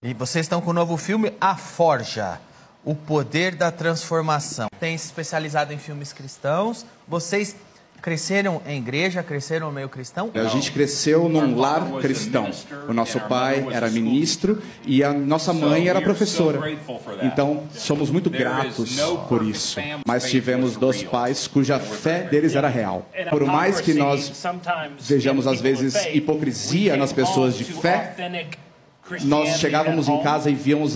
E vocês estão com o novo filme A Forja, o poder da transformação. Tem se especializado em filmes cristãos. Vocês cresceram em igreja, cresceram no meio cristão? A gente cresceu num lar cristão. O nosso pai era ministro e a nossa mãe era professora. Então, somos muito gratos por isso. Mas tivemos dois pais cuja fé deles era real. Por mais que nós vejamos, às vezes, hipocrisia nas pessoas de fé, nós chegávamos em casa e víamos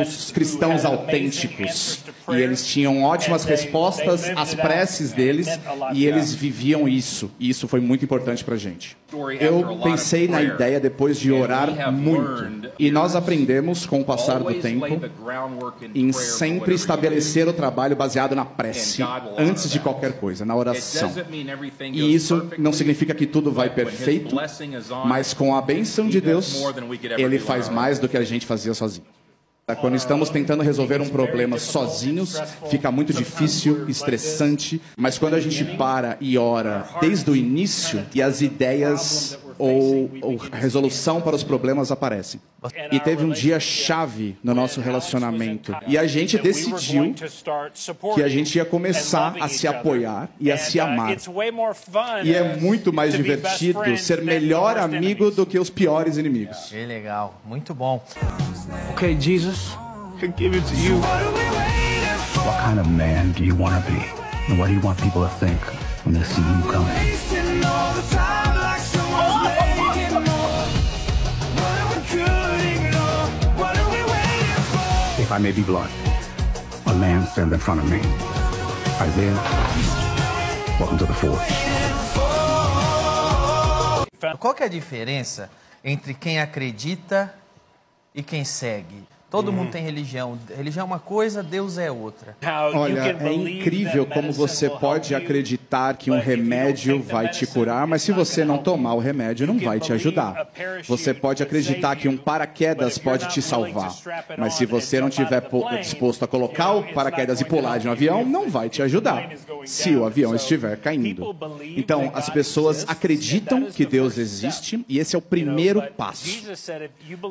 os cristãos autênticos. E eles tinham ótimas respostas às preces deles e eles viviam isso. E isso foi muito importante para a gente. Eu pensei na ideia depois de orar muito. E nós aprendemos, com o passar do tempo, em sempre estabelecer o trabalho baseado na prece, antes de qualquer coisa, na oração. E isso não significa que tudo vai perfeito, mas com a bênção de Deus, Ele faz mais do que a gente fazia sozinho. Quando estamos tentando resolver um problema sozinhos, fica muito difícil, estressante, mas quando a gente para e ora desde o início, e as ideias ou resolução para os problemas aparecem. E teve um dia chave no nosso relacionamento. E a gente decidiu que a gente ia começar a se apoiar e a se amar. E é muito mais divertido ser melhor amigo do que os piores inimigos. Que legal, muito bom. Okay, Jesus, I give it to you. What kind of man do you want to be? And what do you want people to think when they see you coming? If I may be blunt, a man stands in front of me. Isaiah, welcome to the forge. Qual que é a diferença entre quem acredita e quem segue? Todo mundo tem religião. Religião é uma coisa, Deus é outra. Olha, é incrível como você pode acreditar que um remédio vai te curar, mas se você não tomar o remédio, não vai te ajudar. Você pode acreditar que um paraquedas pode te salvar, mas se você não estiver disposto a colocar o paraquedas e pular de um avião, não vai te ajudar, se o avião estiver caindo. Então, as pessoas acreditam que Deus existe, e esse é o primeiro passo.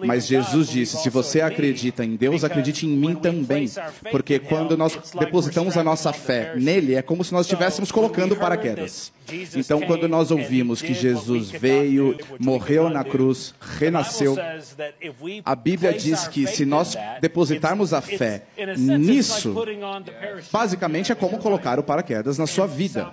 Mas Jesus disse, se você acredita em Deus, acredite em mim também. Porque quando nós depositamos a nossa fé nele, é como se nós estivéssemos colocando paraquedas. Então, quando nós ouvimos que Jesus veio, morreu na cruz, renasceu, a Bíblia diz que se nós depositarmos a fé nisso, basicamente é como colocar o paraquedas na sua vida.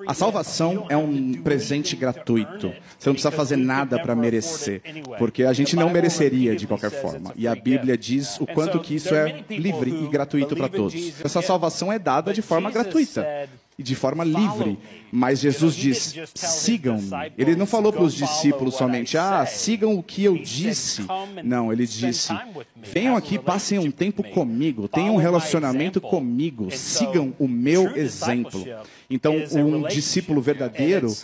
A salvação é um presente gratuito. Você não precisa fazer nada para merecer, porque a gente não mereceria de qualquer forma. E a Bíblia diz o quanto que isso é livre e gratuito para todos. Essa salvação é dada de forma gratuita e de forma livre. Mas Jesus diz, sigam-me. Ele não falou para os discípulos somente, sigam o que eu disse. Não, ele disse, venham aqui, passem um tempo comigo, tenham um relacionamento comigo, sigam o meu exemplo. Então, um discípulo verdadeiro,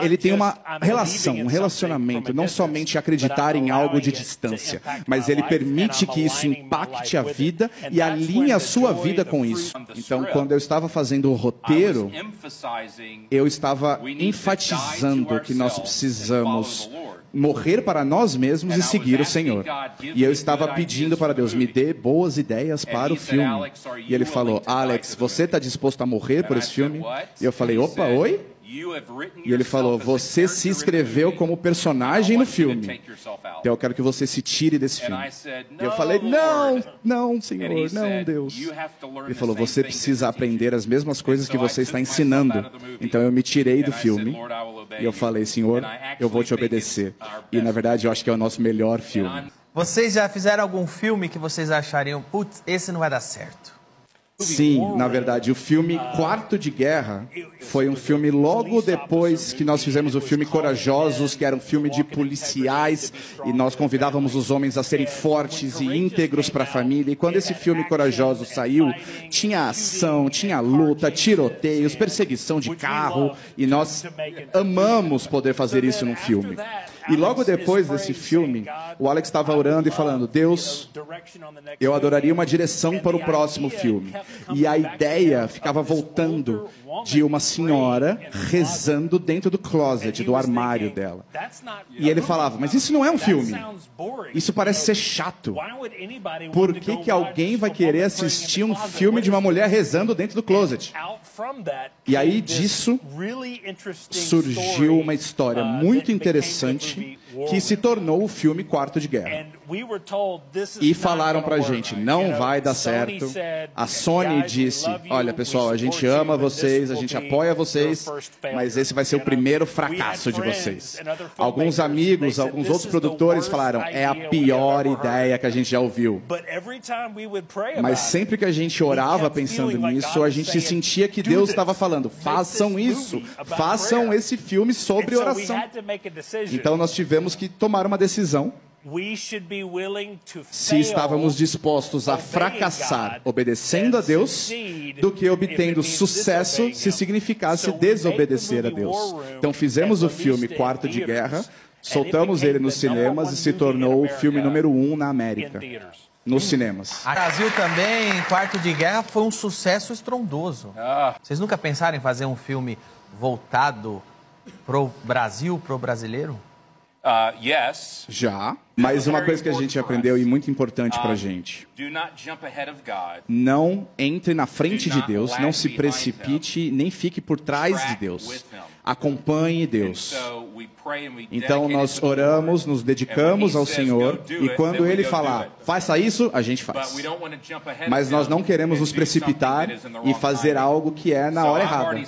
ele tem uma relação, um relacionamento, não somente acreditar em algo de distância, mas ele permite que isso impacte a vida e alinhe a sua vida com isso. Então, quando eu estava fazendo o roteiro, eu estava enfatizando que nós precisamos morrer para nós mesmos e seguir o Senhor. E eu estava pedindo para Deus, me dê boas ideias para o filme. E ele falou, Alex, você está disposto a morrer por esse filme? E eu falei, opa, oi? E ele falou, você se inscreveu como personagem no filme. Então eu quero que você se tire desse filme. E eu falei, não, Senhor, não, Deus. Ele falou, você precisa aprender as mesmas coisas que você está ensinando. Então eu me tirei do filme. E eu falei, Senhor, eu vou te obedecer. E na verdade eu acho que é o nosso melhor filme. Vocês já fizeram algum filme que vocês achariam, putz, esse não vai dar certo? Sim, na verdade, o filme Quarto de Guerra foi um filme logo depois que nós fizemos o filme Corajosos, que era um filme de policiais, e nós convidávamos os homens a serem fortes e íntegros para a família. E quando esse filme Corajosos saiu, tinha ação, tinha luta, tiroteios, perseguição de carro, e nós amamos poder fazer isso num filme. E logo depois desse filme, o Alex estava orando e falando, Deus, eu adoraria uma direção para o próximo filme. E a ideia ficava voltando de uma senhora rezando dentro do closet, do armário dela. E ele falava, mas isso não é um filme. Isso parece ser chato. Por que alguém vai querer assistir um filme de uma mulher rezando dentro do closet? E aí disso surgiu uma história muito interessante que se tornou o filme Quarto de Guerra. E falaram pra gente, não vai dar certo. A Sony disse, olha pessoal, a gente ama vocês, a gente apoia vocês, mas esse vai ser o primeiro fracasso de vocês. Alguns amigos, alguns outros produtores falaram, é a pior ideia que a gente já ouviu. Mas sempre que a gente orava pensando nisso, a gente sentia que Deus estava falando, façam isso, façam esse filme sobre oração. Então nós tivemos que tomar uma decisão se estávamos dispostos a fracassar obedecendo a Deus do que obtendo sucesso se significasse desobedecer a Deus. Então fizemos o filme Quarto de Guerra, soltamos ele nos cinemas e se tornou o filme número 1 na América. Nos cinemas. O Brasil também, Quarto de Guerra, foi um sucesso estrondoso. Vocês nunca pensaram em fazer um filme voltado pro Brasil, pro brasileiro? Yes. Já, mas uma coisa que a gente aprendeu e muito importante pra gente. Não entre na frente de Deus, não se precipite, nem fique por trás de Deus. Acompanhe Deus. Então nós oramos, nos dedicamos ao Senhor e quando Ele falar, faça isso, a gente faz. Mas nós não queremos nos precipitar e fazer algo que é na hora errada.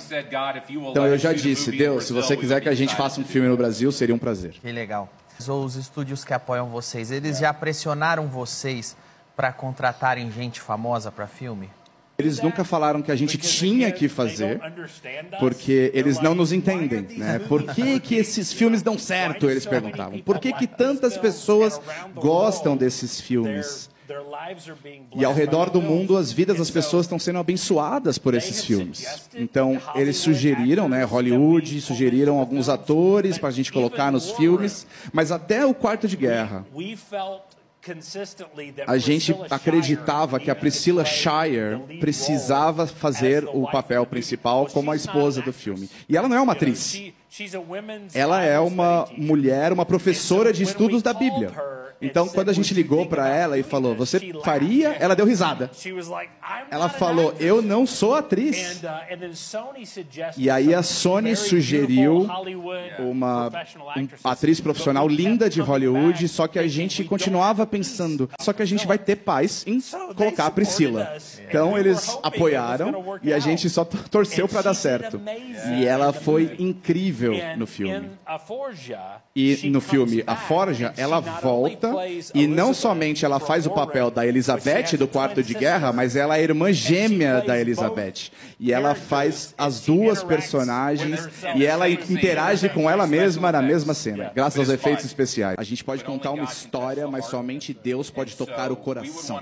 Então eu já disse, Deus, se você quiser que a gente faça um filme no Brasil, seria um prazer. Que legal. Os estúdios que apoiam vocês, eles já pressionaram vocês para contratarem gente famosa para filme? Eles nunca falaram que a gente tinha que fazer, porque eles não nos entendem, né? Por que esses filmes dão certo, eles perguntavam. Por que tantas pessoas gostam desses filmes? E ao redor do mundo, as vidas das pessoas estão sendo abençoadas por esses filmes. Então, eles sugeriram, né, Hollywood, sugeriram alguns atores para a gente colocar nos filmes, mas até o Quarto de Guerra, a gente acreditava que a Priscilla Shirer precisava fazer o papel principal como a esposa do filme. E ela não é uma atriz. Ela é uma mulher, uma professora de estudos da Bíblia. Então, quando a gente ligou para ela e falou, você faria? Ela deu risada. Ela falou, eu não sou atriz. E aí a Sony sugeriu uma atriz profissional linda de Hollywood, só que a gente continuava pensando, só que a gente vai ter paz em colocar a Priscila. Então, eles apoiaram e a gente só torceu para dar certo. E ela foi incrível no filme. E no filme A Forja, ela volta e não somente ela faz o papel da Elizabeth do Quarto de Guerra, mas ela é a irmã gêmea da Elizabeth. E ela faz as duas personagens e ela interage com ela mesma na mesma cena, graças aos efeitos especiais. A gente pode contar uma história, mas somente Deus pode tocar o coração.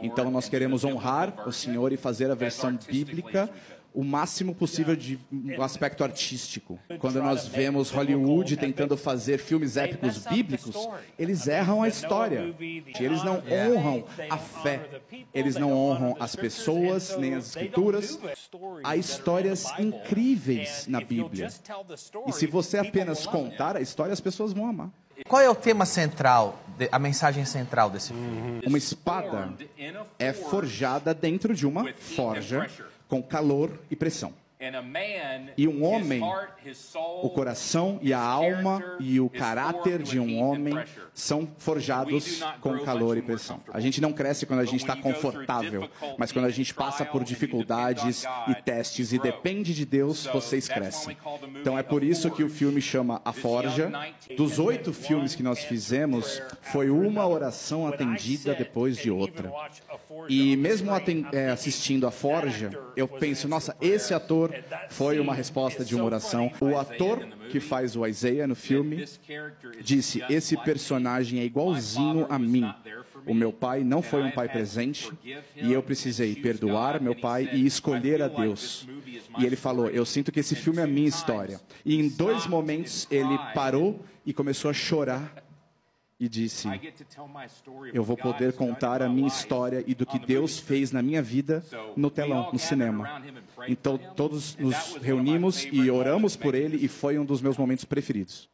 Então nós queremos honrar o Senhor e fazer a versão bíblica o máximo possível de um aspecto artístico. Quando nós vemos Hollywood tentando fazer filmes épicos bíblicos, eles erram a história. Eles não honram a fé. Eles não honram as pessoas, nem as escrituras. Há histórias incríveis na Bíblia. E se você apenas contar a história, as pessoas vão amar. Qual é o tema central, a mensagem central desse filme? Uma espada é forjada dentro de uma forja com calor e pressão. E um homem, o coração e a alma e o caráter de um homem são forjados com calor e pressão. A gente não cresce quando a gente está confortável, mas quando a gente passa por dificuldades e testes e depende de Deus, vocês crescem. Então é por isso que o filme chama A Forja. Dos 8 filmes que nós fizemos, foi uma oração atendida depois de outra. E mesmo assistindo A Forja, eu penso, nossa, esse ator foi uma resposta de uma oração. O ator que faz o Isaiah no filme disse, esse personagem é igualzinho a mim. O meu pai não foi um pai presente e eu precisei perdoar meu pai e escolher a Deus. E ele falou, eu sinto que esse filme é a minha história. E em 2 momentos ele parou e começou a chorar e disse, eu vou poder contar a minha história e do que Deus fez na minha vida no telão, no cinema. Então todos nos reunimos e oramos por ele e foi um dos meus momentos preferidos.